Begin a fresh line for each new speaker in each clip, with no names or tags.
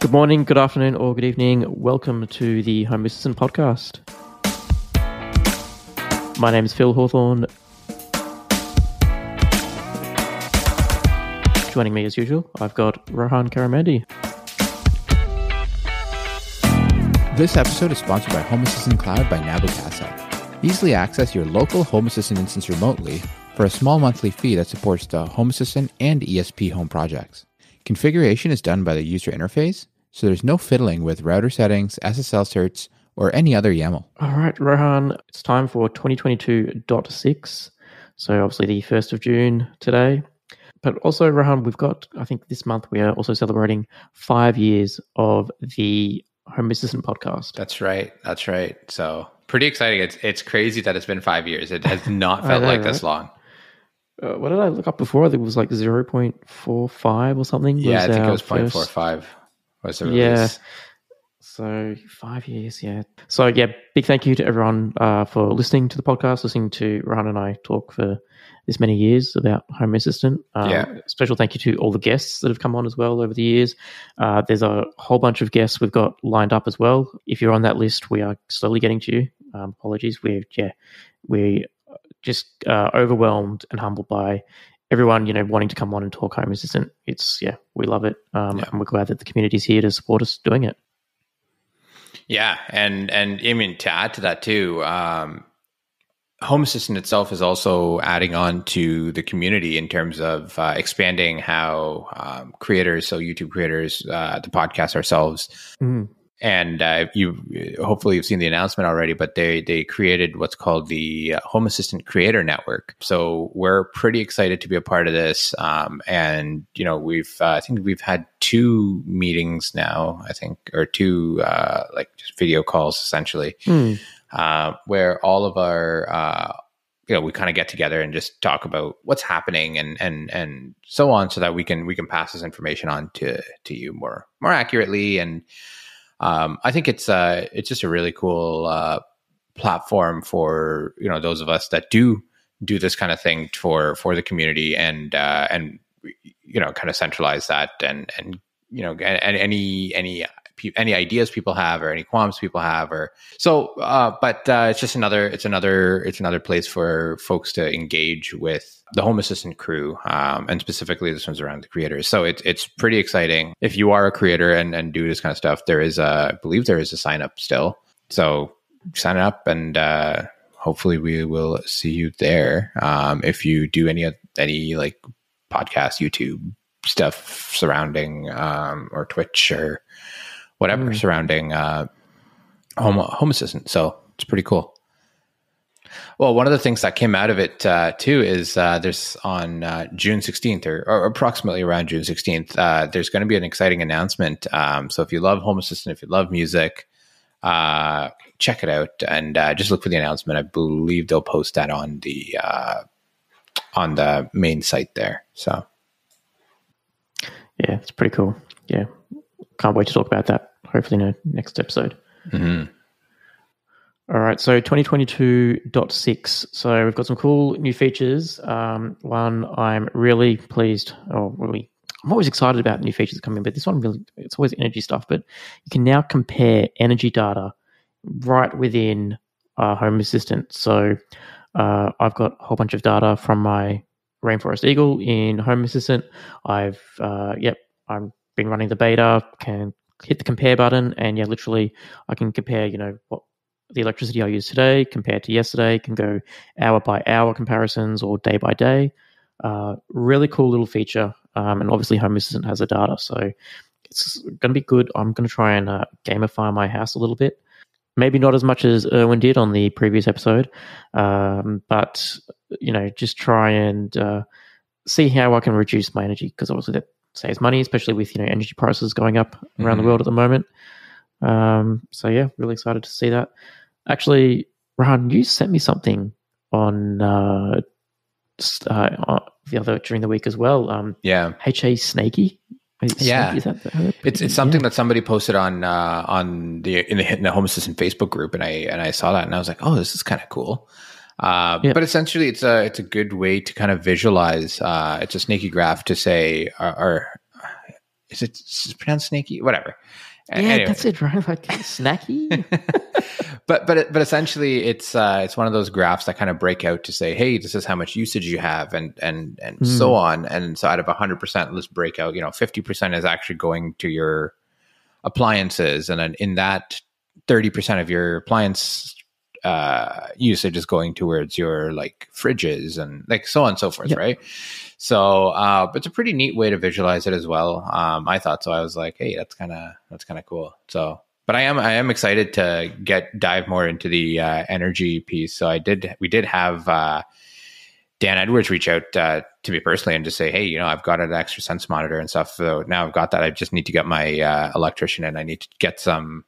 Good morning, good afternoon, or good evening. Welcome to the Home Assistant Podcast. My name is Phil Hawthorne. Joining me as usual, I've got Rohan Karamandi.
This episode is sponsored by Home Assistant Cloud by Nabu Casa. Easily access your local Home Assistant instance remotely for a small monthly fee that supports the Home Assistant and ESP home projects. Configuration is done by the user interface, so there's no fiddling with router settings, SSL certs, or any other YAML.
All right, Rohan, it's time for 2022.6. So obviously the 1st of June today. But also, Rohan, we've got, I think this month we are also celebrating 5 years of the Home Assistant podcast.
That's right. So pretty exciting. It's crazy that it's been 5 years. It has not felt like this long.
What did I look up before? I think it was like 0.45 or something.
Yeah, I think it was 0.45 was the release.
Yeah. So 5 years, yeah. So yeah, big thank you to everyone for listening to the podcast, listening to Rohan and I talk for this many years about Home Assistant. Special thank you to all the guests that have come on as well over the years. There's a whole bunch of guests we've got lined up as well. If you're on that list, we are slowly getting to you. Apologies. We're just overwhelmed and humbled by everyone, wanting to come on and talk Home Assistant. We love it. And we're glad that the community's here to support us doing it.
Yeah. And I mean, to add to that too, Home Assistant itself is also adding on to the community in terms of expanding how creators, so YouTube creators, the podcast ourselves, and hopefully you've seen the announcement already, but they created what's called the Home Assistant Creator Network. So we're pretty excited to be a part of this. And I think we've had 2 meetings now, or 2 just video calls essentially, where all of our we kind of get together and just talk about what's happening and so on, so that we can pass this information on to you more accurately. And I think it's just a really cool platform for those of us that do this kind of thing for the community, and kind of centralize that and any ideas people have or any qualms people have, but it's just another place for folks to engage with the Home Assistant crew, and specifically this one's around the creators. So it's pretty exciting. If you are a creator and do this kind of stuff, I believe there is a sign up still. So sign up, and hopefully we will see you there. If you do any like podcast, YouTube stuff surrounding, or Twitch or whatever surrounding Home Assistant. So it's pretty cool. Well, one of the things that came out of it too is there's on June 16th or approximately around June 16th, there's going to be an exciting announcement. So if you love Home Assistant, if you love music, check it out and just look for the announcement. I believe they'll post that on the main site there. So yeah, it's
pretty cool. Yeah. Can't wait to talk about that, hopefully in the next episode.
Mm-hmm.
All right, so 2022.6. So we've got some cool new features. One I'm really pleased, I'm always excited about new features that come in, but this one really, it's always energy stuff, but you can now compare energy data right within Home Assistant. So I've got a whole bunch of data from my Rainforest Eagle in Home Assistant. I'm been running the beta, can hit the compare button, and literally I can compare, what the electricity I use today compared to yesterday, can go hour by hour comparisons or day by day. Really cool little feature. And obviously Home Assistant has the data, so it's going to be good. I'm going to try and gamify my house a little bit. Maybe not as much as Erwin did on the previous episode, but, just try and see how I can reduce my energy, because obviously that saves money, especially with energy prices going up around the world at the moment. Really excited to see that. Actually, Rohan, you sent me something on during the week as well. HA Snaky.
Yeah,
Snaky,
it's something that somebody posted on the Home Assistant Facebook group, and I saw that and I was like, oh, this is kind of cool. But essentially, it's a good way to kind of visualize. It's a snaky graph to say, is it pronounced snaky? Whatever.
Yeah,
Anyway.
that's it, right? Like snacky.
but essentially, it's one of those graphs that kind of break out to say, hey, this is how much usage you have, and so on. And so out of 100%, let's break out. 50% is actually going to your appliances, and then in that 30% of your appliance usage is going towards your like fridges and like so on and so forth, right? So but it's a pretty neat way to visualize it as well. I thought so. I was like, hey, that's kind of cool. So but I am excited to dive more into the energy piece. So we did have Dan Edwards reach out to me personally and just say, hey, I've got an extra sense monitor and stuff. So now I've got that. I just need to get my electrician and I need to get some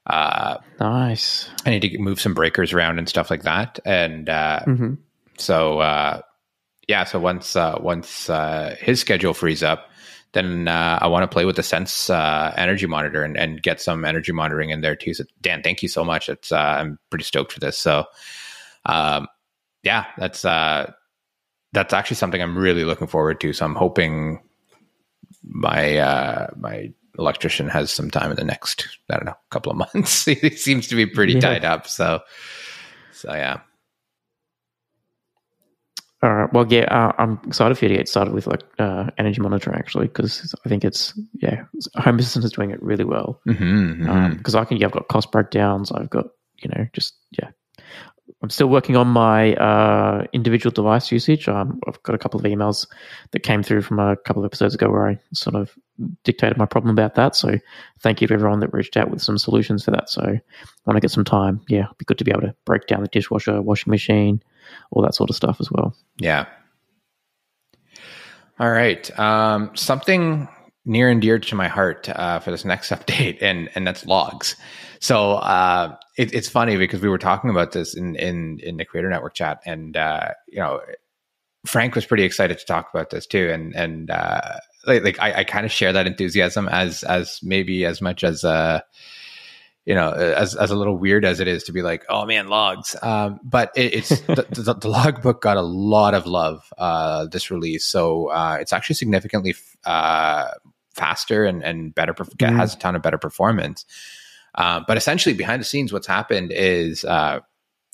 nice.
I need to move some breakers around and stuff like that. And so once his schedule frees up, then I want to play with the Sense energy monitor and get some energy monitoring in there too. So Dan, thank you so much. It's I'm pretty stoked for this. So that's actually something I'm really looking forward to. So I'm hoping my electrician has some time in the next, I don't know, couple of months. He seems to be pretty tied up. So yeah.
All right. Well, yeah, I'm excited for you to get started with like energy monitoring actually, because I think Home Assistant is doing it really well. Because I've got cost breakdowns. I've got I'm still working on my individual device usage. I've got a couple of emails that came through from a couple of episodes ago where I sort of dictated my problem about that. So thank you to everyone that reached out with some solutions for that. So when I get some time, it'd be good to be able to break down the dishwasher, washing machine, all that sort of stuff as well. Yeah.
All right. Something near and dear to my heart for this next update, and that's logs. So it's funny because we were talking about this in the Creator Network chat, and Frank was pretty excited to talk about this too, and I kind of share that enthusiasm as maybe as much as as a little weird as it is to be like, oh man, logs. But it's the logbook got a lot of love this release, so it's actually significantly faster and better. Has a ton of better performance. But essentially, behind the scenes, what's happened is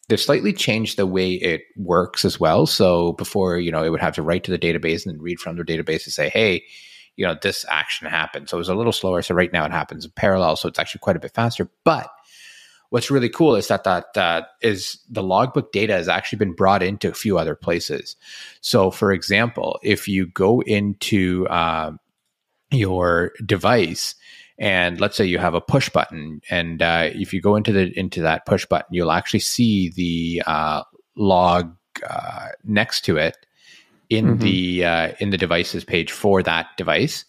they've slightly changed the way it works as well. So before, it would have to write to the database and then read from the database to say, hey, this action happened. So it was a little slower. So right now it happens in parallel. So it's actually quite a bit faster. But what's really cool is that is the logbook data has actually been brought into a few other places. So for example, if you go into your device, and let's say you have a push button, and if you go into that push button, you'll actually see the log next to it in the devices page for that device.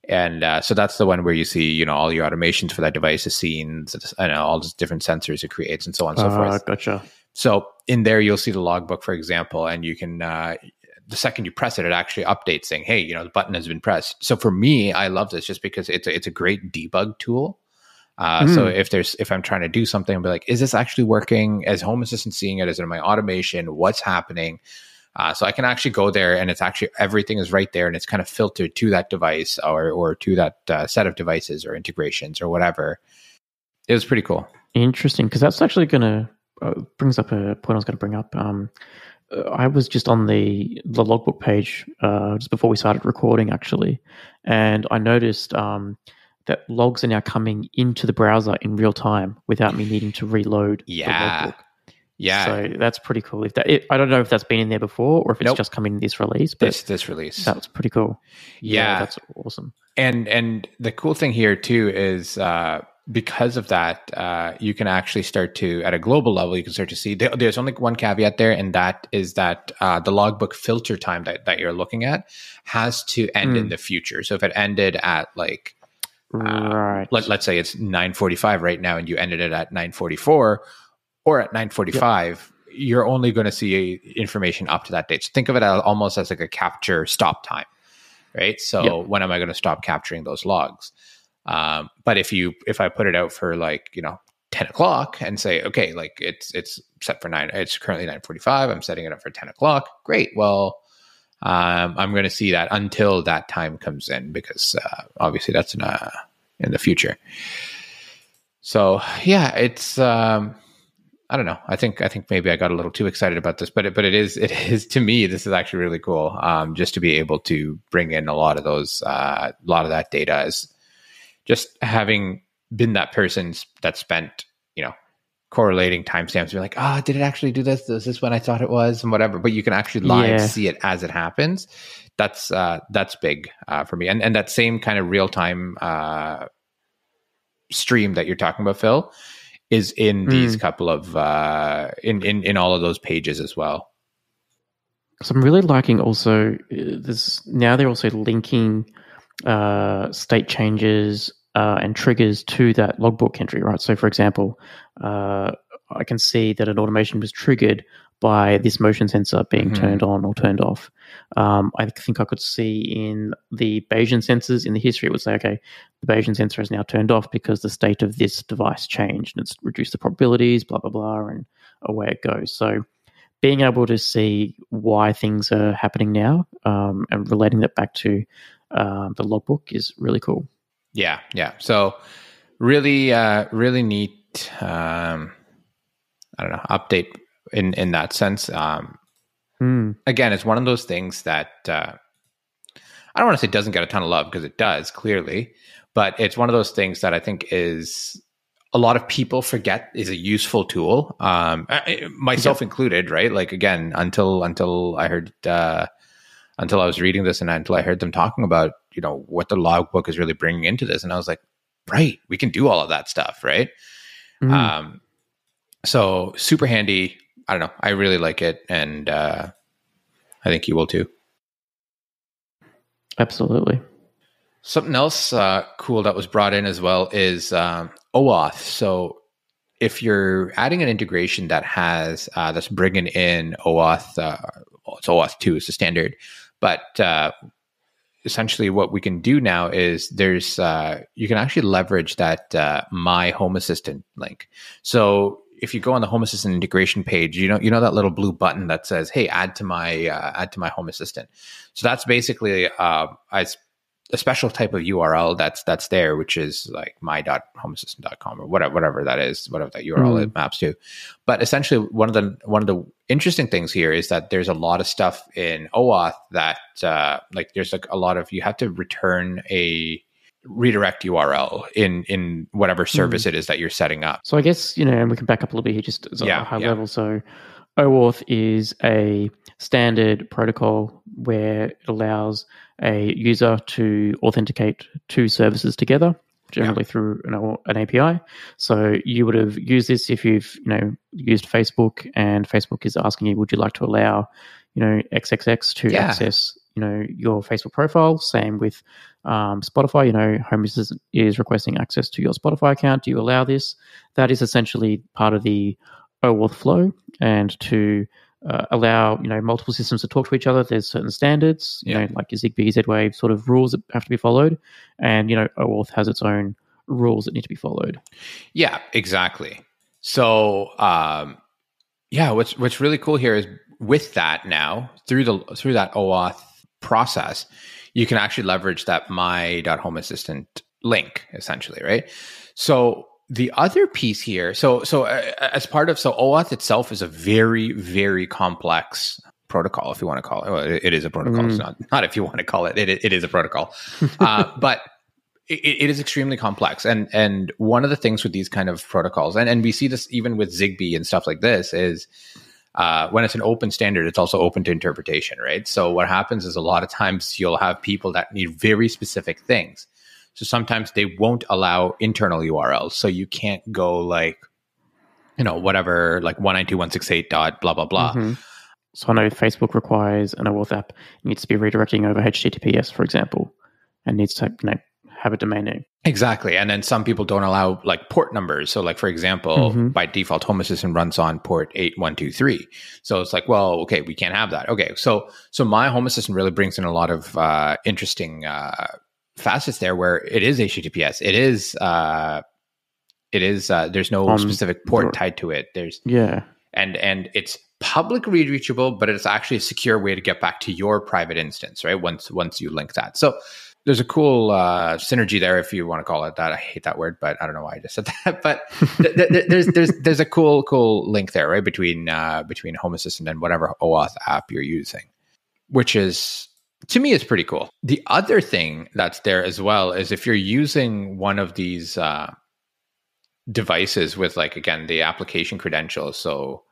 And so that's the one where you see, all your automations for that device is seen, all the different sensors it creates, and so on and so forth.
Gotcha.
So in there, you'll see the logbook, for example, and you can. The second you press it, it actually updates saying, hey, the button has been pressed. So for me, I love this just because it's a great debug tool. So if I'm trying to do something, I'll be like, is this actually working? As Home Assistant seeing it? Is it in my automation? What's happening? So I can actually go there and it's actually, everything is right there and it's kind of filtered to that device or to that set of devices or integrations or whatever. It was pretty cool.
Interesting. Because that's actually going to, brings up a point I was going to bring up. I was just on the logbook page just before we started recording, actually, and I noticed that logs are now coming into the browser in real time without me needing to reload the logbook.
Yeah.
So that's pretty cool. I don't know if that's been in there before or if it's just come in this release. But
this release.
That's pretty cool.
Yeah.
That's awesome.
And the cool thing here too is because of that, you can actually start to, at a global level, you can start to see, there's only one caveat there, and that is that the logbook filter time that you're looking at has to end in the future. So if it ended at
right,
let's say it's 9:45 right now, and you ended it at 9:44 or at 9:45, you're only going to see information up to that date. So think of it almost as like a capture stop time, right? So when am I going to stop capturing those logs? But if I put it out for 10 o'clock and say, okay, it's set for it's currently 9:45. I'm setting it up for 10 o'clock. Great. Well, I'm going to see that until that time comes in, because obviously that's in the future. So yeah, it's I don't know. I think maybe I got a little too excited about this, but it is to me, this is actually really cool. Just to be able to bring in a lot of those, a lot of that data, is just having been that person that spent, correlating timestamps. You're like, did it actually do this? Is this when I thought it was, and whatever? But you can actually live see it as it happens. That's big for me. And that same kind of real time stream that you're talking about, Phil, is in these couple of in all of those pages as well.
So I'm really liking also now they're also linking state changes and triggers to that logbook entry, right? So for example, I can see that an automation was triggered by this motion sensor being turned on or turned off. I think I could see in the Bayesian sensors in the history, it would say, okay, the Bayesian sensor is now turned off because the state of this device changed and it's reduced the probabilities, blah, blah, blah, and away it goes. So being able to see why things are happening now and relating that back to the logbook is really cool.
Yeah. So really, really neat, I don't know, update in that sense. Again, it's one of those things that I don't want to say doesn't get a ton of love, because it does, clearly, but it's one of those things that I think is a lot of people forget is a useful tool, myself included, right? Like, again, until I heard, until I was reading this and until I heard them talking about, what the logbook is really bringing into this. And I was like, right, we can do all of that stuff, right? So super handy. I don't know. I really like it. And I think you will too.
Absolutely.
Something else cool that was brought in as well is oAuth. So if you're adding an integration that has that's bringing in oAuth, it's oAuth 2 is the standard, but essentially what we can do now is there's you can actually leverage that My Home Assistant link. So if you go on the Home Assistant integration page, you know that little blue button that says, "Hey, add to my Home Assistant." So that's basically a special type of URL that's there, which is like my.homeassistant.com or whatever that is, whatever that URL it maps to. But essentially, one of the interesting things here is that there's a lot of stuff in oAuth that like there's like a lot of, you have to return a redirect URL in whatever service it is that you're setting up.
So I guess, and we can back up a little bit here just at a high level. So oAuth is a standard protocol where it allows a user to authenticate two services together, generally through an API. So you would have used this if you've used Facebook, and Facebook is asking you, would you like to allow XXX to access your Facebook profile? Same with Spotify. Home Assistant is requesting access to your Spotify account. Do you allow this? That is essentially part of the oAuth flow, and to allow multiple systems to talk to each other, there's certain standards, like your Zigbee, Z-Wave sort of rules that have to be followed, and oAuth has its own rules that need to be followed.
Yeah, exactly. So what's really cool here is with that now through that oAuth process, you can actually leverage that my.homeassistant link, essentially, right? So the other piece here, so oAuth itself is a very, very complex protocol, if you want to call it. Well, it is a protocol. It's not if you want to call it. It is a protocol, but it is extremely complex. And one of the things with these kind of protocols, and we see this even with Zigbee and stuff like this, is when it's an open standard, it's also open to interpretation, right? So what happens is a lot of times you'll have people that need very specific things. So sometimes they won't allow internal URLs. So you can't go like, whatever, like 192.168 dot blah, blah, blah.
So I know Facebook requires an oAuth app needs to be redirecting over HTTPS, for example, and needs to have a domain name.
Exactly. And then some people don't allow like port numbers. So like, for example, by default, Home Assistant runs on port 8123. So it's like, well, okay, we can't have that. Okay. So my Home Assistant really brings in a lot of interesting facets there, where it is HTTPS. It is there's no specific port tied to it. and it's publicly reachable, but it's actually a secure way to get back to your private instance, right? Once you link that. So there's a cool synergy there, if you want to call it that. I hate that word, but I don't know why I just said that. But there's a cool link there, right, between Home Assistant and whatever oAuth app you're using, which is, to me, it's pretty cool. The other thing that's there as well is if you're using one of these devices with, like, again, the application credentials. So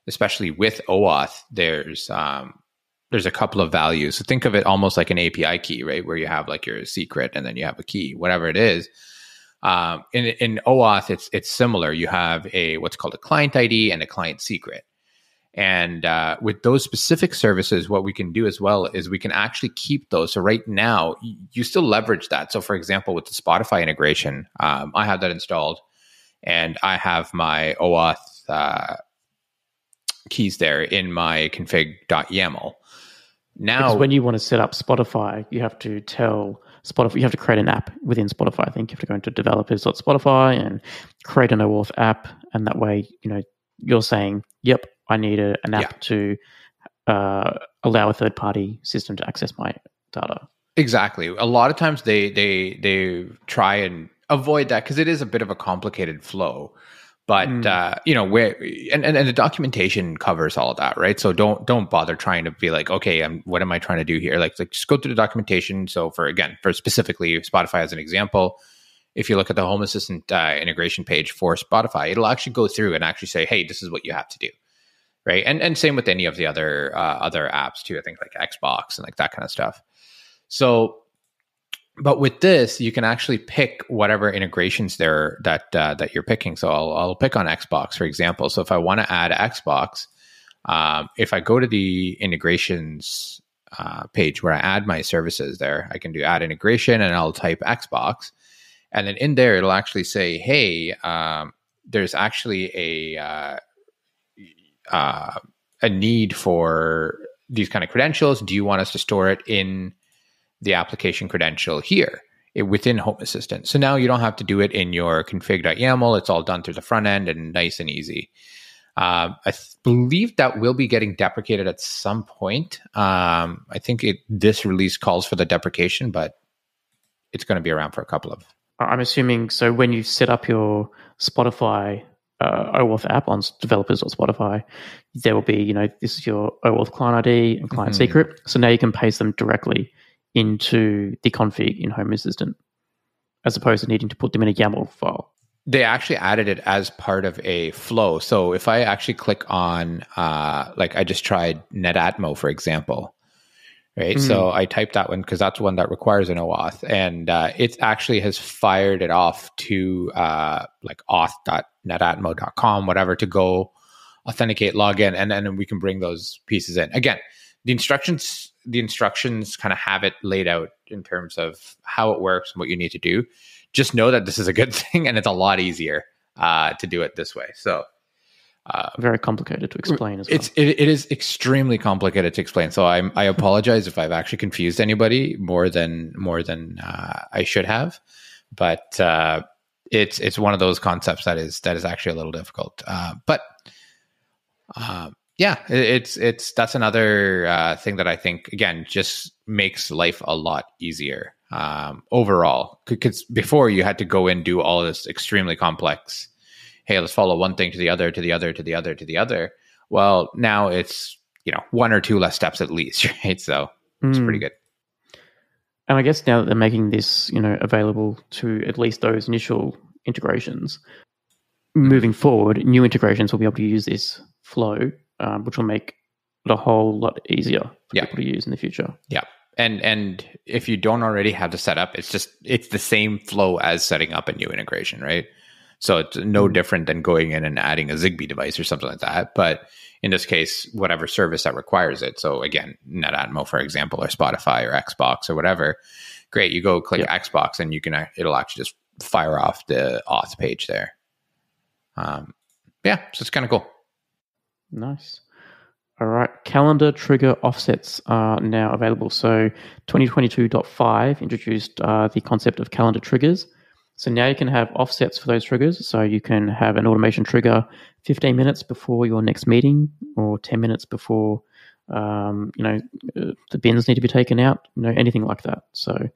especially with oAuth, there's a couple of values. So think of it almost like an API key, right? Where you have like your secret and then you have a key, whatever it is. In oAuth, it's similar. You have what's called a client ID and a client secret. And with those specific services, what we can do as well is we can actually keep those. So right now, you still leverage that. So for example, with the Spotify integration, I have that installed and I have my oAuth keys there in my config.yaml. Now,
because when you want to set up Spotify, you have to tell Spotify, you have to create an app within Spotify. I think you have to go into developers.spotify and create an oAuth app. And that way, you're saying, yep, I need an app to allow a third-party system to access my data.
Exactly. A lot of times they try and avoid that because it is a bit of a complicated flow. But where and the documentation covers all of that, right? So don't bother trying to be like, okay, what am I trying to do here? Like just go through the documentation. So for specifically Spotify as an example, if you look at the Home Assistant integration page for Spotify, it'll actually go through and actually say, hey, this is what you have to do, right? And same with any of the other apps too. I think like Xbox and like that kind of stuff. So. But with this, you can actually pick whatever integrations there that you're picking. So I'll pick on Xbox, for example. So if I want to add Xbox, if I go to the integrations page where I add my services there, I can do add integration and I'll type Xbox. And then in there, it'll actually say, hey, there's actually a need for these kind of credentials. Do you want us to store it in the application credential here within Home Assistant? So now you don't have to do it in your config.yaml. It's all done through the front end and nice and easy. I believe that will be getting deprecated at some point. I think this release calls for the deprecation, but it's going to be around for a couple of.
I'm assuming, so when you set up your Spotify oAuth app on developers or Spotify, there will be, this is your oAuth client ID and client secret. So now you can paste them directly into the config in Home Assistant, as opposed to needing to put them in a YAML file.
They actually added it as part of a flow. So if I actually click on, like I just tried NetAtmo, for example, right? So I typed that one because that's one that requires an oAuth, and it actually has fired it off to like auth.netatmo.com, whatever, to go authenticate, log in, and then we can bring those pieces in. Again, the instructions kind of have it laid out in terms of how it works and what you need to do. Just know that this is a good thing and it's a lot easier to do it this way. So
very complicated to explain as well.
It is extremely complicated to explain. So I apologize if I've actually confused anybody more than I should have. But it's one of those concepts that is actually a little difficult. Yeah, that's another thing that I think, again, just makes life a lot easier overall. Because before you had to go and do all this extremely complex, hey, let's follow one thing to the other, to the other, to the other, to the other. Well, now it's, one or two less steps at least, right? So it's pretty good.
And I guess now that they're making this, available to at least those initial integrations, moving forward, new integrations will be able to use this flow, which will make it a whole lot easier for people to use in the future.
Yeah. And if you don't already have the setup, it's the same flow as setting up a new integration, right? So it's no different than going in and adding a Zigbee device or something like that. But in this case, whatever service that requires it. So again, NetAtmo, for example, or Spotify or Xbox or whatever. Great. You go click Xbox and it'll actually just fire off the auth page there. So it's kind of cool.
Nice. All right. Calendar trigger offsets are now available. So 2022.5 introduced the concept of calendar triggers. So now you can have offsets for those triggers. So you can have an automation trigger 15 minutes before your next meeting, or 10 minutes before, the bins need to be taken out, anything like that. So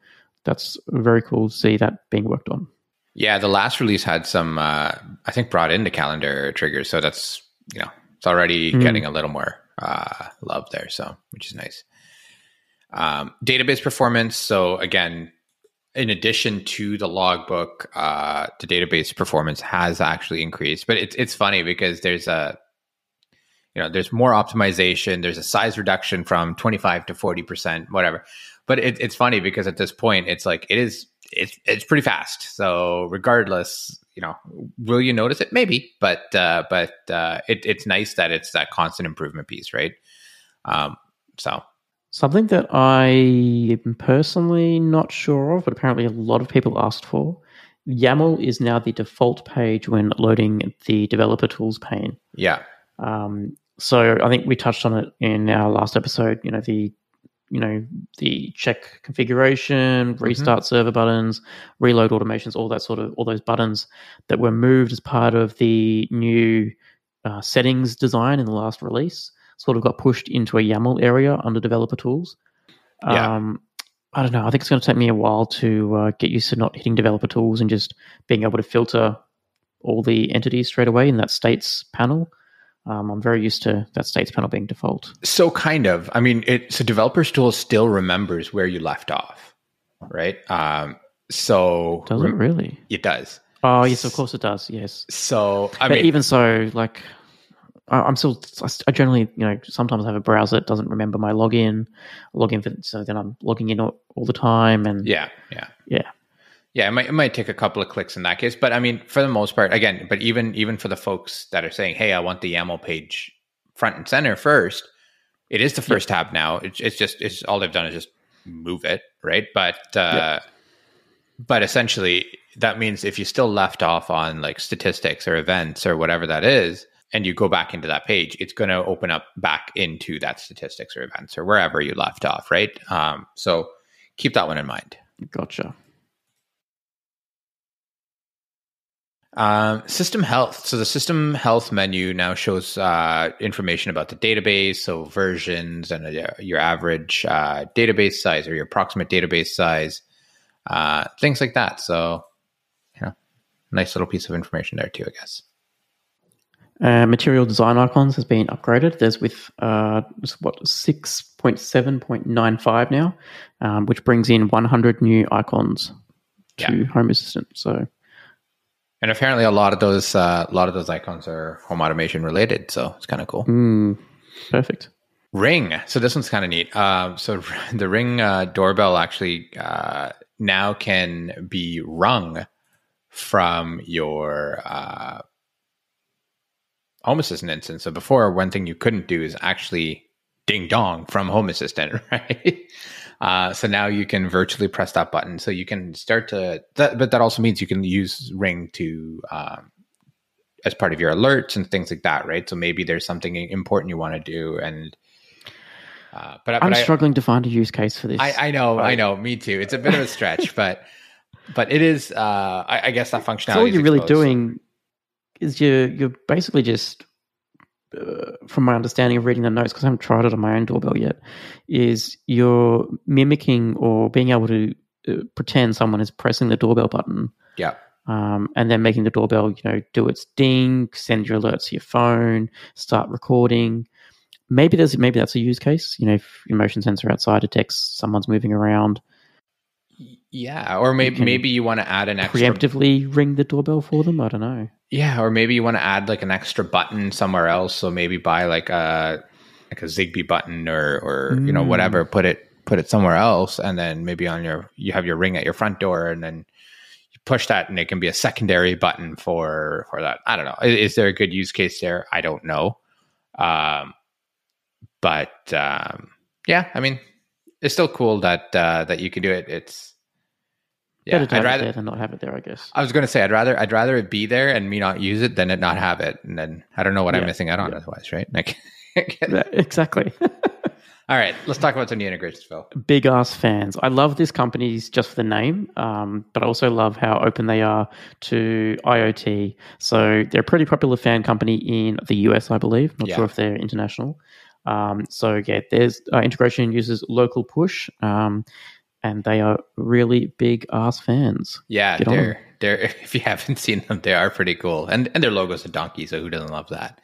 that's very cool to see that being worked on.
Yeah, the last release had some, I think, brought in the calendar triggers. So that's, it's already getting a little more love there. So, which is nice. Database performance. So again, in addition to the logbook, the database performance has actually increased. But it's funny because there's there's more optimization. There's a size reduction from 25 to 40%, whatever. But it's funny because at this point, it's like it's pretty fast. So regardless, will you notice it? Maybe, but it's nice that it's that constant improvement piece, right? So.
Something that I am personally not sure of, but apparently a lot of people asked for, YAML is now the default page when loading the developer tools pane.
Yeah.
So I think we touched on it in our last episode. The check configuration, restart server buttons, reload automations, all those buttons that were moved as part of the new settings design in the last release. Sort of got pushed into a YAML area under developer tools.
Yeah.
I don't know. I think it's going to take me a while to get used to not hitting developer tools and just being able to filter all the entities straight away in that states panel. I'm very used to that states panel being default.
So kind of. I mean, so developers tool still remembers where you left off, right? So
does it really?
It does.
Oh yes, of course it does. Yes.
So
but even so, like. I generally, sometimes I have a browser that doesn't remember my login, so then I'm logging in all the time. And
yeah. It might take a couple of clicks in that case, but I mean, for the most part, again, but even for the folks that are saying, hey, I want the YAML page front and center first, it is the first tab now. It's all they've done is just move it, right? But essentially that means if you still left off on like statistics or events or whatever that is, and you go back into that page, it's going to open up back into that statistics or events or wherever you left off, right? So keep that one in mind.
Gotcha.
System health. So the system health menu now shows information about the database, so versions and your average database size or your approximate database size, things like that. So, nice little piece of information there too, I guess.
Material design icons has been upgraded. There's with 6.7.95 now, which brings in 100 new icons to Home Assistant. So,
and apparently a lot of those icons are home automation related. So it's kind of cool.
Perfect.
Ring. So this one's kind of neat. So the Ring doorbell actually now can be rung from your Home Assistant instance. So before, one thing you couldn't do is actually ding dong from Home Assistant, right? So now you can virtually press that button. So you can start to, but that also means you can use Ring to, as part of your alerts and things like that, right? So maybe there's something important you want to do. And,
I'm struggling to find a use case for this.
I know. Me too. It's a bit of a stretch, but it is, I guess that functionality.
So all you're really doing is you're basically just, from my understanding of reading the notes, because I haven't tried it on my own doorbell yet, is you're mimicking or being able to pretend someone is pressing the doorbell button.
Yeah.
And then making the doorbell, do its ding, send your alerts to your phone, start recording. Maybe that's a use case. If your motion sensor outside detects someone's moving around.
Yeah, or maybe you want to add an extra
preemptively ring the doorbell for them. I don't know.
Yeah, or maybe you want to add like an extra button somewhere else. So maybe buy like a Zigbee button or whatever. Put it somewhere else, and then maybe you have your Ring at your front door, and then you push that, and it can be a secondary button for that. I don't know. Is there a good use case there? I don't know. But yeah, I mean, it's still cool that you can do it. It's
better to have it there than not have it there, I guess.
I was going to say I'd rather it be there and me not use it than it not have it, and then I don't know what I'm missing out on otherwise, right?
Exactly.
All right, let's talk about some new integrations, Phil.
Big ass fans. I love this company just for the name, but I also love how open they are to IoT. So they're a pretty popular fan company in the US, I believe. Not sure if they're international. There's integration uses local push, and they are really big ass fans.
Yeah, they're if you haven't seen them, they are pretty cool, and their logo's a donkey, so who doesn't love that?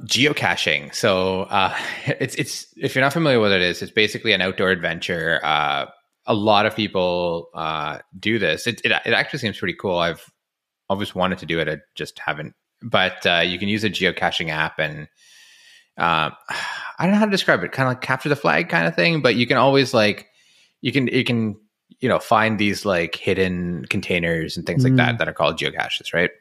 Geocaching. So it's if you're not familiar with what it is, it's basically an outdoor adventure. A lot of people do this. It actually seems pretty cool. I've always wanted to do it. I just haven't. But you can use a geocaching app, and I don't know how to describe it. Kind of like capture the flag kind of thing. But you can always you can find these like hidden containers and things like that are called geocaches, right?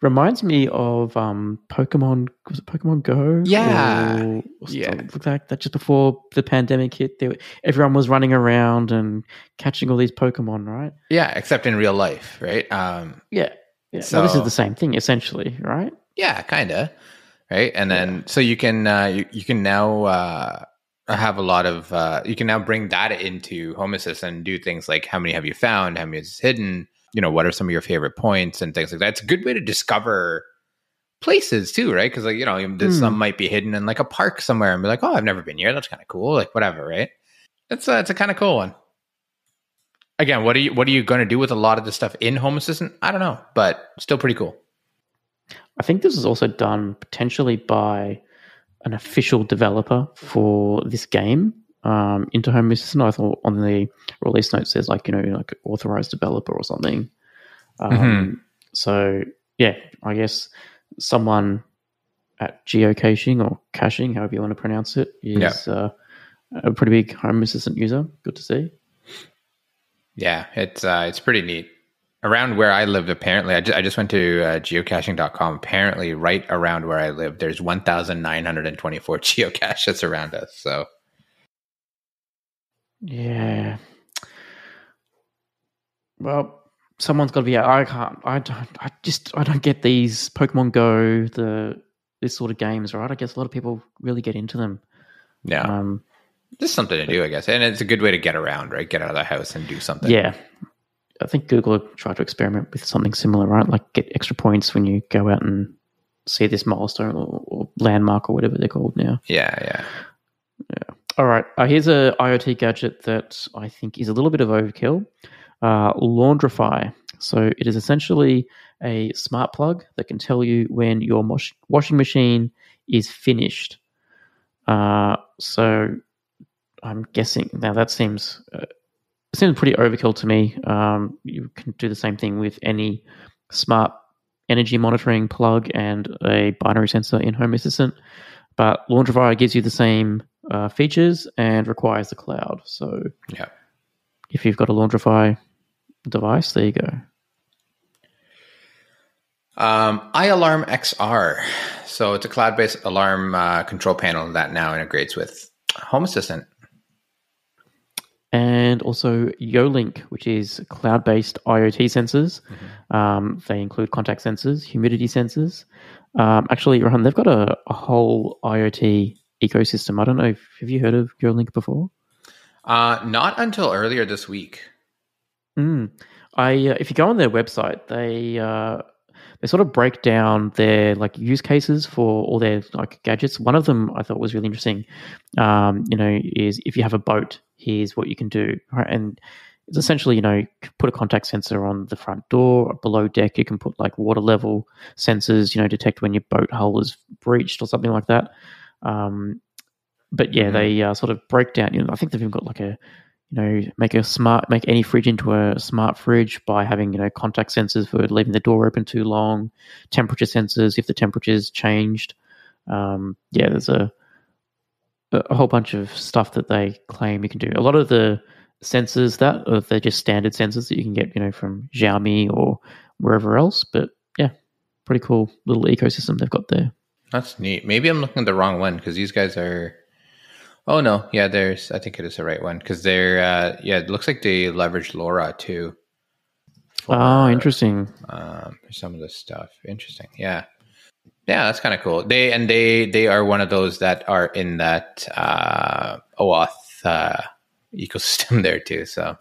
Reminds me of Pokemon. Was it Pokemon Go?
Yeah,
Like that just before the pandemic hit, everyone was running around and catching all these Pokemon, right?
Yeah, except in real life, right?
Yeah. So this is the same thing, essentially, right?
Yeah, kind of, right? And then so you can you can now have a lot of you can now bring data into Home Assistant and do things like how many have you found, how many is hidden. What are some of your favorite points and things like that. It's a good way to discover places too, right? Because some might be hidden in like a park somewhere and be like, oh, I've never been here. That's kind of cool. Like whatever, right? It's a kind of cool one. Again, what are you going to do with a lot of the stuff in Home Assistant? I don't know, but still pretty cool.
I think this is also done potentially by an official developer for this game. Into Home Assistant, I thought on the release note says like authorized developer or something. So yeah, I guess someone at Geocaching or caching, however you want to pronounce it, is a pretty big Home Assistant user. Good to see.
Yeah, it's pretty neat. Around where I live, apparently, I just went to geocaching.com. Apparently, right around where I live, there's 1,924 geocaches around us. So.
Yeah. Well, someone's got to be. I don't get these Pokemon Go, this sort of games, right? I guess a lot of people really get into them.
Yeah. Just something to do, I guess, and it's a good way to get around, right? Get out of the house and do something.
Yeah. I think Google tried to experiment with something similar, right? Like get extra points when you go out and see this milestone or landmark or whatever they're called now.
Yeah.
All right. Here's a IoT gadget that I think is a little bit of overkill. Laundrify. So it is essentially a smart plug that can tell you when your washing machine is finished. So I'm guessing now that seems pretty overkill to me. You can do the same thing with any smart energy monitoring plug and a binary sensor in Home Assistant. But Laundrify gives you the same features and requires the cloud. So if you've got a Laundrify device, there you go.
iAlarm XR. So it's a cloud-based alarm control panel that now integrates with Home Assistant.
And also Geolink, which is cloud-based IoT sensors. They include contact sensors, humidity sensors. Actually, Rohan, they've got a whole IoT ecosystem. I don't know have you heard of Geolink before?
Not until earlier this week.
If you go on their website, they sort of break down their like use cases for all their like gadgets. One of them I thought was really interesting. Is if you have a boat, here's what you can do. Right? And it's essentially, put a contact sensor on the front door. Below deck, you can put like water level sensors, detect when your boat hull is breached or something like that. But yeah, they sort of break down. I think they've even got like make any fridge into a smart fridge by having contact sensors for leaving the door open too long, temperature sensors if the temperature's changed. There's a whole bunch of stuff that they claim you can do. A lot of the sensors they're just standard sensors that you can get from Xiaomi or wherever else. But yeah, pretty cool little ecosystem they've got there.
That's neat. Maybe I'm looking at the wrong one because these guys are. Oh no, yeah, I think it is the right one because they're it looks like they leveraged LoRa too.
Interesting.
For some of this stuff. Interesting. Yeah. Yeah, that's kind of cool. They are one of those that are in that oAuth ecosystem there too. So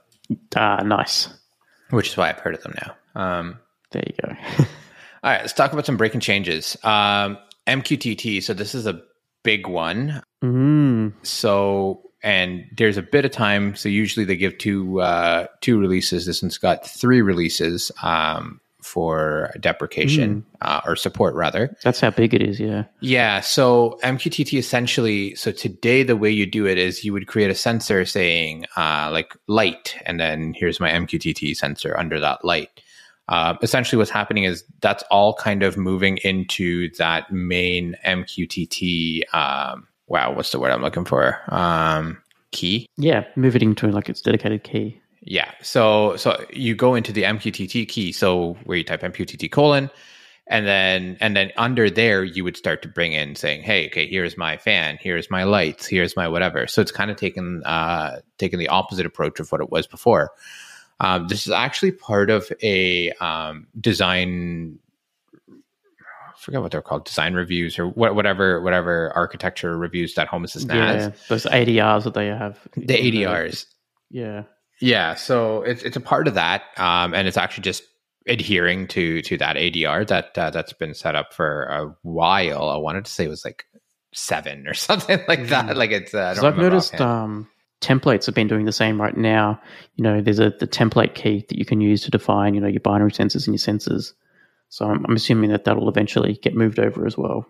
nice.
which is why I've heard of them now.
There you go.
All right, let's talk about some breaking changes. MQTT. So this is a big one. So, and there's a bit of time. So usually they give two releases. This one's got 3 releases for deprecation or support rather.
That's how big it is. Yeah.
Yeah. So MQTT essentially, so today the way you do it is you would create a sensor saying like light, and then here's my MQTT sensor under that light. Essentially what's happening is that's all kind of moving into that main MQTT, what's the word I'm looking for? Key?
Yeah, move it into like its dedicated key.
Yeah. So you go into the MQTT key, so where you type MQTT colon, and then under there you would start to bring in saying, hey, okay, here's my fan, here's my lights, here's my whatever. So it's kind of taken the opposite approach of what it was before. This is actually part of a design. I forget what they're called, design reviews or whatever architecture reviews that Home Assistant has.
Those ADRs that they have.
The ADRs. Yeah. So it's a part of that, and it's actually just adhering to that ADR that's been set up for a while. I wanted to say it was like 7 or something like that. Like it's.
So I've noticed. Templates have been doing the same right now. There's the template key that you can use to define, your binary sensors and your sensors. So I'm assuming that will eventually get moved over as well.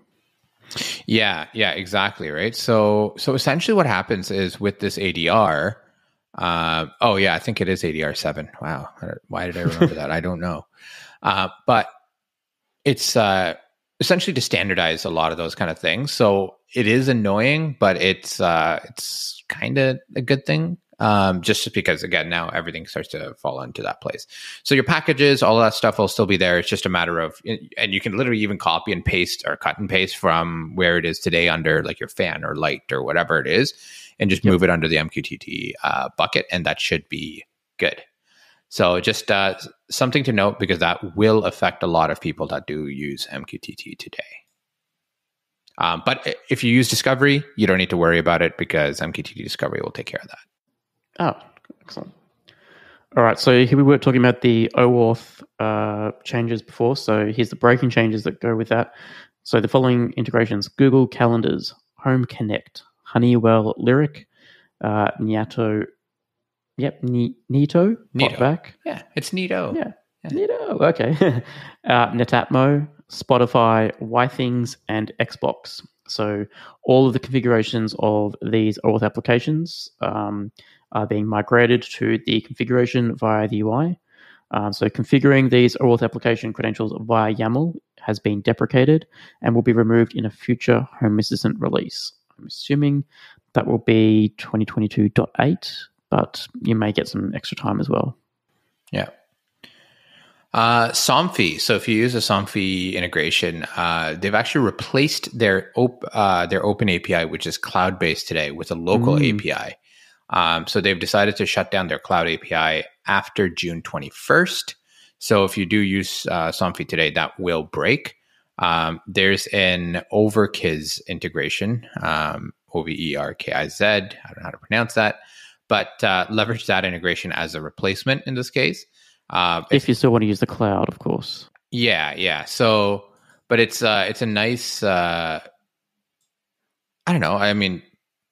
Yeah, exactly, right? So essentially what happens is with this ADR, I think it is ADR 7. Wow. Why did I remember that? I don't know. But it's essentially to standardize a lot of those kind of things. So it is annoying, but it's kind of a good thing. Just because again, now everything starts to fall into that place. So your packages, all that stuff will still be there. It's just a matter of, and you can literally even copy and paste or cut and paste from where it is today under like your fan or light or whatever it is, and just move it under the MQTT bucket, and that should be good. So just something to note, because that will affect a lot of people that do use MQTT today. But if you use Discovery, you don't need to worry about it, because MQTT Discovery will take care of that.
Oh, excellent. All right, so here we were talking about the oAuth changes before. So here's the breaking changes that go with that. So the following integrations: Google Calendars, Home Connect, Honeywell Lyric, Neato. Yep, Neato. Back.
Yeah, it's Neato.
Yeah. Neato. Okay. Netatmo, Spotify, YThings, and Xbox. So all of the configurations of these oAuth applications are being migrated to the configuration via the UI. So configuring these oAuth application credentials via YAML has been deprecated and will be removed in a future Home Assistant release. I'm assuming that will be 2022.8, but you may get some extra time as well.
Yeah. Somfy. So if you use a Somfy integration, they've actually replaced their open API, which is cloud-based today, with a local API. So they've decided to shut down their cloud API after June 21st. So if you do use Somfy today, that will break. There's an Overkiz integration, Overkiz. I don't know how to pronounce that, but leverage that integration as a replacement in this case.
If you still want to use the cloud, of course.
Yeah. So, but it's a nice. I don't know. I mean,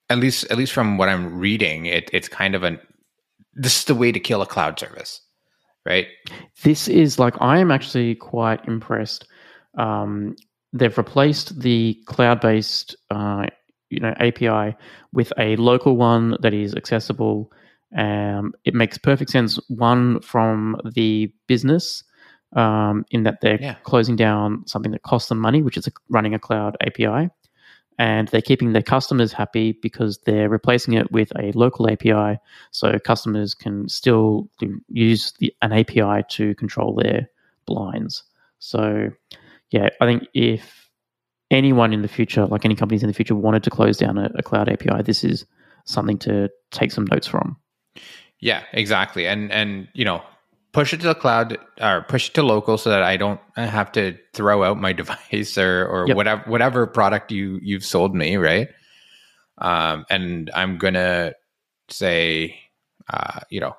at least from what I'm reading, it's kind of this is the way to kill a cloud service, right?
This is like, I am actually quite impressed. They've replaced the cloud-based, API with a local one that is accessible. It makes perfect sense. One, from the business, in that they're closing down something that costs them money, which is running a cloud API, and they're keeping their customers happy because they're replacing it with a local API, so customers can still use an API to control their blinds. So, yeah, I think if anyone in the future, like any companies in the future, wanted to close down a cloud API, this is something to take some notes from.
Yeah, exactly. And push it to the cloud or push it to local so that I don't have to throw out my device or whatever product you've sold me, right? And I'm gonna say,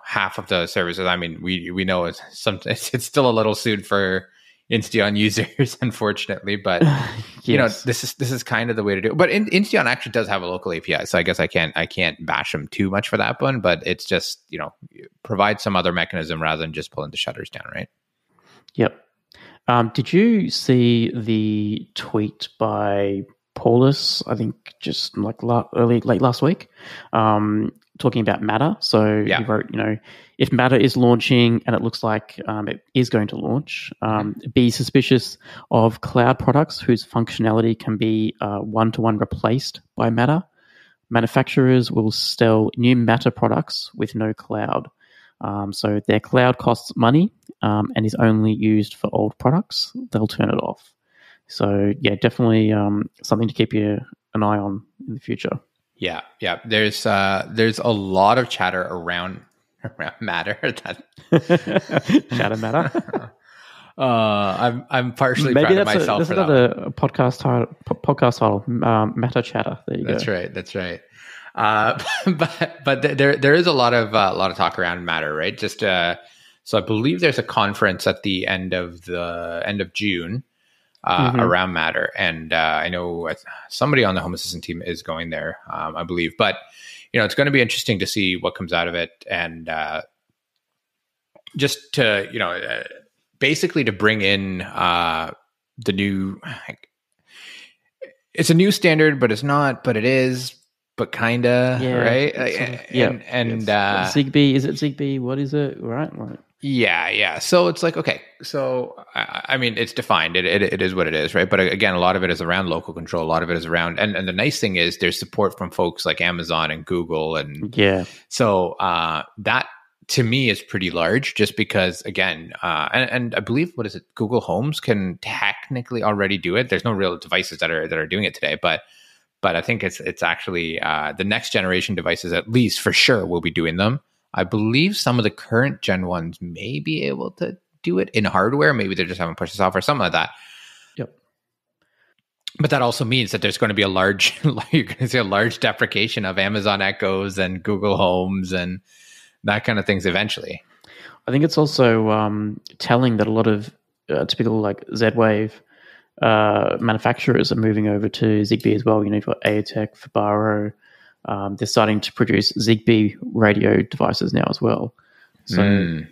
half of the services. I mean, we know it's still a little soon for Insteon users, unfortunately, but
yes.
this is kind of the way to do it. But Insteon actually does have a local API, so I guess I can't bash them too much for that one. But it's just provide some other mechanism rather than just pulling the shutters down, right?
Yep. Did you see the tweet by Paulus? I think just like late last week, talking about Matter. So he wrote, if Matter is launching and it looks like it is going to launch, be suspicious of cloud products whose functionality can be one-to-one replaced by Matter. Manufacturers will sell new Matter products with no cloud. So their cloud costs money and is only used for old products. They'll turn it off. So yeah, definitely something to keep an eye on in the future.
Yeah. There's a lot of chatter around Matter.
Chatter Matter.
I'm partially proud of myself for that.
Maybe that's a podcast title. Matter Chatter. There you go.
That's right. But there is a lot of talk around Matter, right? Just so I believe there's a conference at the end of June around Matter, and I know somebody on the Home Assistant team is going there, I believe. But it's going to be interesting to see what comes out of it, and just to basically to bring in the new. It's a new standard, but it's not. But it is. But kinda, right? And
Zigbee, is it Zigbee? What is it? Right?
Yeah. So it's like, okay. So I mean, it's defined. It is what it is, right? But again, a lot of it is around local control. A lot of it is around, and the nice thing is there's support from folks like Amazon and Google, and So that to me is pretty large, just because again, and I believe Google Homes can technically already do it. There's no real devices that are doing it today, but I think it's actually the next generation devices, at least for sure, will be doing them. I believe some of the current gen ones may be able to do it in hardware. Maybe they just haven't pushed the software, something like that.
Yep.
But that also means that there's going to be you're going to see a large deprecation of Amazon Echoes and Google Homes and that kind of things eventually.
I think it's also telling that a lot of typical like Z-Wave manufacturers are moving over to Zigbee as well. You've got Aotech, Fibaro. They're starting to produce Zigbee radio devices now as well. So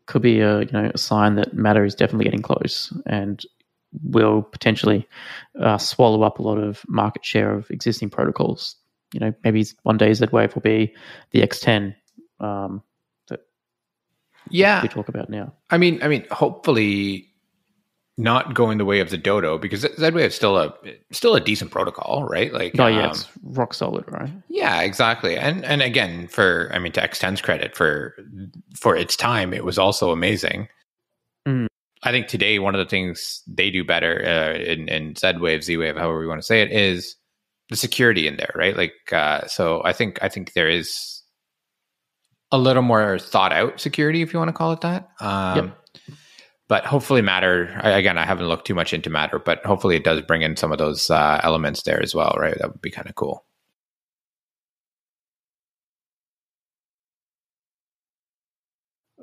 could be a sign that Matter is definitely getting close and will potentially swallow up a lot of market share of existing protocols. Maybe one day Z-Wave will be the X10 that we talk about now.
I mean, hopefully not going the way of the Dodo, because Z-Wave is still a decent protocol, right? Like,
it's rock solid, right?
Yeah, exactly. And again, to X10's credit, for its time, it was also amazing. I think today one of the things they do better in Z-Wave, Z-Wave, however you want to say it, is the security in there, right? Like, so I think there is a little more thought out security, if you want to call it that. But hopefully Matter, again, I haven't looked too much into Matter, but hopefully it does bring in some of those elements there as well, right? That would be kind of cool.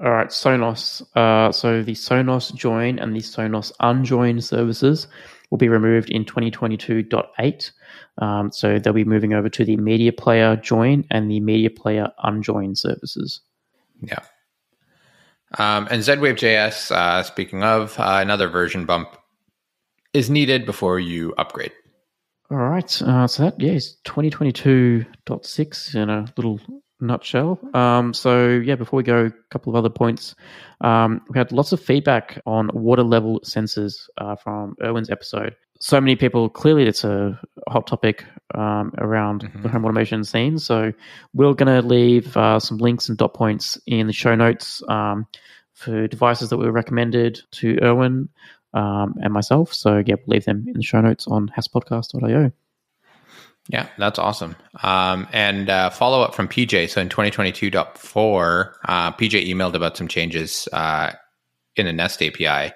All right, Sonos. So the Sonos Join and the Sonos Unjoin services will be removed in 2022.8. So they'll be moving over to the Media Player Join and the Media Player Unjoin services.
Yeah. And Z-Wave JS, speaking of, another version bump is needed before you upgrade.
All right. So that, is 2022.6 in a little nutshell. Before we go, a couple of other points. We had lots of feedback on water level sensors from Erwin's episode. So many people, clearly it's a hot topic around the home automation scene. So we're going to leave some links and dot points in the show notes for devices that were recommended to Erwin and myself. So we'll leave them in the show notes on haspodcast.io.
Yeah, that's awesome. And follow up from PJ. So in 2022.4, PJ emailed about some changes in the Nest API,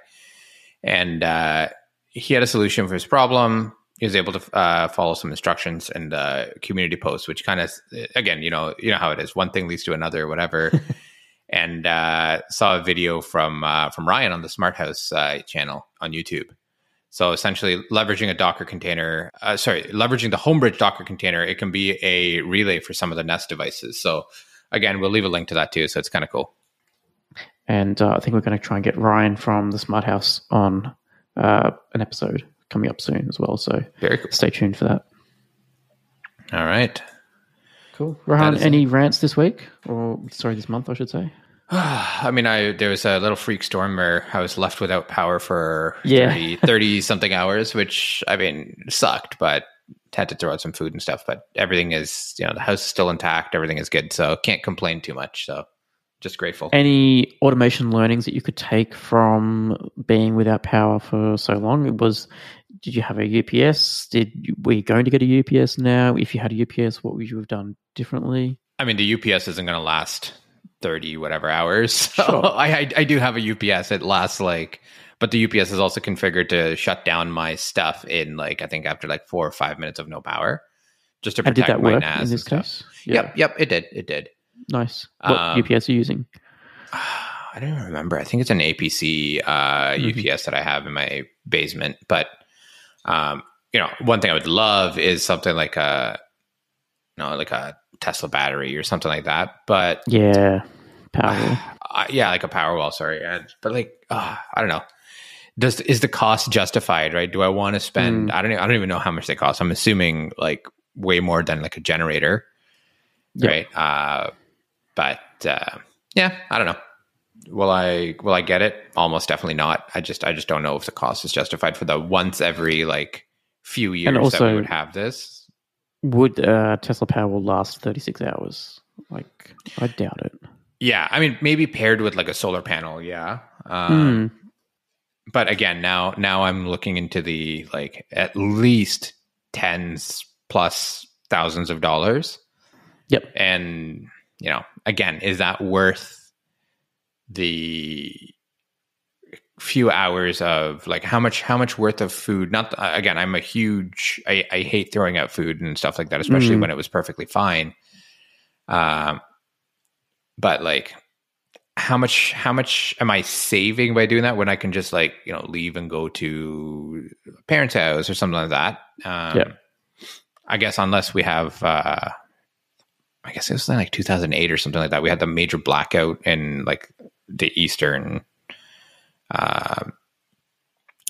and he had a solution for his problem. He was able to follow some instructions in the community post, which kind of, again, you know how it is. One thing leads to another, or whatever. And saw a video from Ryan on the Smart House channel on YouTube. So essentially, leveraging a Docker container, leveraging the Homebridge Docker container, it can be a relay for some of the Nest devices. So again, we'll leave a link to that too. So it's kind of cool.
And I think we're going to try and get Ryan from the Smart House on an episode coming up soon as well. So
very cool.
Stay tuned for that.
All right.
Cool. Rohan, any rants this week? Or sorry, this month, I should say.
I mean, there was a little freak storm where I was left without power for 30 something hours, which, I mean, sucked, but had to throw out some food and stuff. But everything is, the house is still intact. Everything is good. So can't complain too much. So just grateful.
Any automation learnings that you could take from being without power for so long? Did you have a UPS? Were you going to get a UPS now? If you had a UPS, what would you have done differently?
I mean, the UPS isn't going to last 30 whatever hours. So
sure.
I do have a UPS. It lasts but the UPS is also configured to shut down my stuff in I think after 4 or 5 minutes of no power, just to protect
did that
my
work
NAS
in this case? Yeah.
Yep, it did.
Nice. What UPS are you using?
I don't even remember. I think it's an APC UPS that I have in my basement. But one thing I would love is something like a Tesla battery or something like that. But
yeah, Powerwall.
Like a Powerwall. Sorry, but I don't know. Is the cost justified? Right? Do I want to spend? I don't even know how much they cost. I'm assuming way more than a generator, right? But I don't know. Will I get it? Almost definitely not. I just don't know if the cost is justified for the once every few years and also, that we would have this.
Would Tesla Powerwall last 36 hours? I doubt it.
Yeah, I mean, maybe paired with a solar panel, yeah. But again, now I'm looking into the at least tens plus thousands of dollars.
Yep.
And again, is that worth the few hours of how much worth of food? Not again, I'm a huge I hate throwing out food and stuff like that, especially when it was perfectly fine. But how much am I saving by doing that when I can just leave and go to a parent's house or something like that? I guess unless we have I guess it was 2008 or something like that. We had the major blackout in the eastern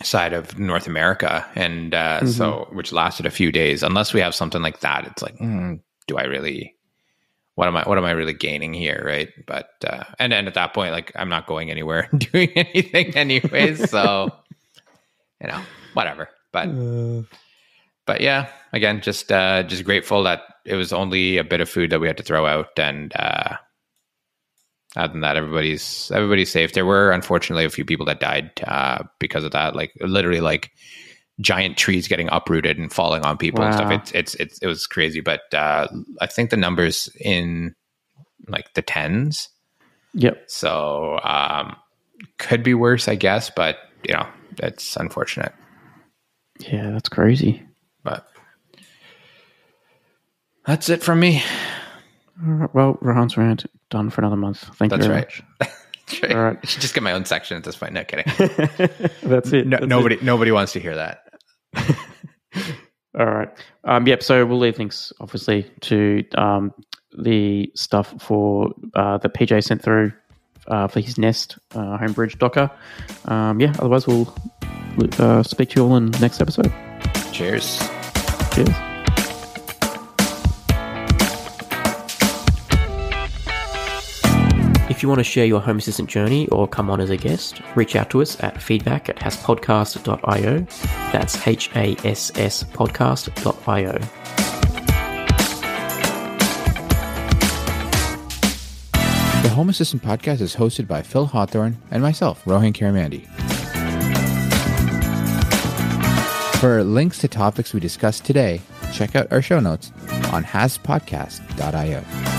side of North America, and so which lasted a few days. Unless we have something like that, it's do I really? What am I really gaining here, right? But and then at that point, I'm not going anywhere and doing anything anyways, so whatever. But yeah, again, just grateful that it was only a bit of food that we had to throw out, and other than that, everybody's safe. There were unfortunately a few people that died because of that, literally giant trees getting uprooted and falling on people and stuff. It was crazy, but I think the numbers in the tens.
Yep.
So could be worse, I guess, but it's unfortunate.
Yeah, that's crazy.
But that's it from me.
All right, well, Rohan's rant done for another month. Thank you very much.
That's right. All right. I should just get my own section at this point. No kidding.
That's it.
Nobody wants to hear that.
All right. Yep. So we'll leave links, obviously, to the stuff for that PJ sent through for his Nest Homebridge Docker. Otherwise, we'll speak to you all in the next episode.
Cheers.
Cheers. If you want to share your Home Assistant journey or come on as a guest, reach out to us at feedback@hasspodcast.io. That's HASS podcast.io.
The Home Assistant Podcast is hosted by Phil Hawthorne and myself, Rohan Karamandi. For links to topics we discussed today, check out our show notes on haspodcast.io.